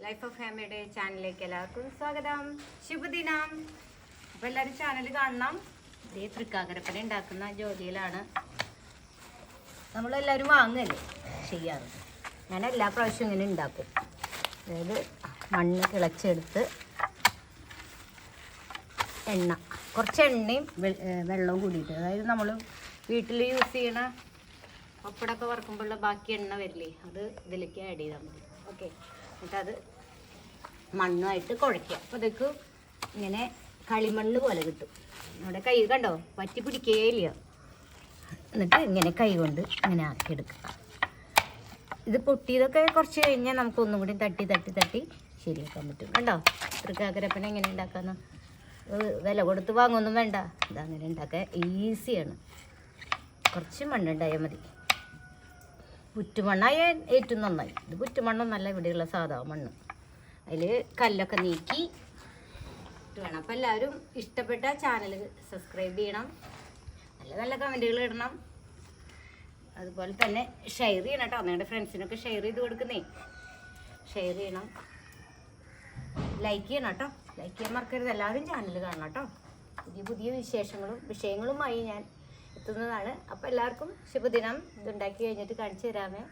Life of ഫാമിലിയുടെ ചാനലിലേക്ക് എല്ലാവർക്കും സ്വാഗതം. ശുഭദിനം. അപ്പോൾ എല്ലാവരും ചാനൽ കാണണം. ഇതേ തൃക്കാക്കരപ്പന ഉണ്ടാക്കുന്ന ജോലിയിലാണ്. നമ്മളെല്ലാവരും വാങ്ങല്ലേ ചെയ്യാറ്. ഞാൻ എല്ലാ പ്രാവശ്യവും ഇങ്ങനെ ഉണ്ടാക്കും. അതായത് മണ്ണ് കിളച്ചെടുത്ത് എണ്ണ, കുറച്ച് എണ്ണയും വെള്ളവും കൂടിയിട്ട്, അതായത് നമ്മൾ വീട്ടിൽ യൂസ് ചെയ്യണ പപ്പടമൊക്കെ വറുക്കുമ്പോഴുള്ള ബാക്കി എണ്ണ വരില്ലേ, അത് ഇതിലേക്ക് ആഡ് ചെയ്താൽ മതി. ഓക്കെ, എന്നിട്ട് അത് മണ്ണുമായിട്ട് കുഴയ്ക്കുക. അപ്പോൾ ഇതൊക്കെ ഇങ്ങനെ കളിമണ്ണ് പോലെ കിട്ടും. നമ്മുടെ കൈ കണ്ടോ, പറ്റി പിടിക്കുകയില്ല. എന്നിട്ട് ഇങ്ങനെ കൈ കൊണ്ട് ഇങ്ങനെ ആക്കിയെടുക്കുക. ഇത് പൊട്ടിയതൊക്കെ കുറച്ച് കഴിഞ്ഞാൽ നമുക്കൊന്നും കൂടി തട്ടി തട്ടി തട്ടി ശരിയാക്കാൻ പറ്റും. കണ്ടോ, തൃക്കാക്കരപ്പന എങ്ങനെ ഉണ്ടാക്കാമെന്ന്. വില കൊടുത്ത് വാങ്ങൊന്നും വേണ്ട, ഇതങ്ങനെ ഉണ്ടാക്കാൻ ഈസിയാണ്. കുറച്ച് മണ്ണുണ്ടായാൽ മതി. പുറ്റുമണ്ണായ ഏറ്റവും നന്നായി. ഇത് പുറ്റുമണ്ണൊന്നല്ല, ഇവിടെയുള്ള സാധാ മണ്ണ്. അതിൽ കല്ലൊക്കെ നീക്കി വേണം. അപ്പോൾ എല്ലാവരും ഇഷ്ടപ്പെട്ട ചാനൽ സബ്സ്ക്രൈബ് ചെയ്യണം, നല്ല നല്ല കമൻറ്റുകൾ ഇടണം, അതുപോലെ തന്നെ ഷെയർ ചെയ്യണം കേട്ടോ. നിങ്ങളുടെ ഫ്രണ്ട്സിനൊക്കെ ഷെയർ ചെയ്ത് കൊടുക്കുന്നേ. ഷെയർ ചെയ്യണം, ലൈക്ക് ചെയ്യണം കേട്ടോ. ലൈക്ക് ചെയ്യാൻ മറക്കരുത്. എല്ലാവരും ചാനൽ കാണണം കേട്ടോ. പുതിയ പുതിയ വിഷയങ്ങളുമായി ഞാൻ എത്തുന്നതാണ്. അപ്പോൾ എല്ലാവർക്കും ശുഭദിനം. ഇതുണ്ടാക്കി കഴിഞ്ഞിട്ട് കാണിച്ചു തരാമേ.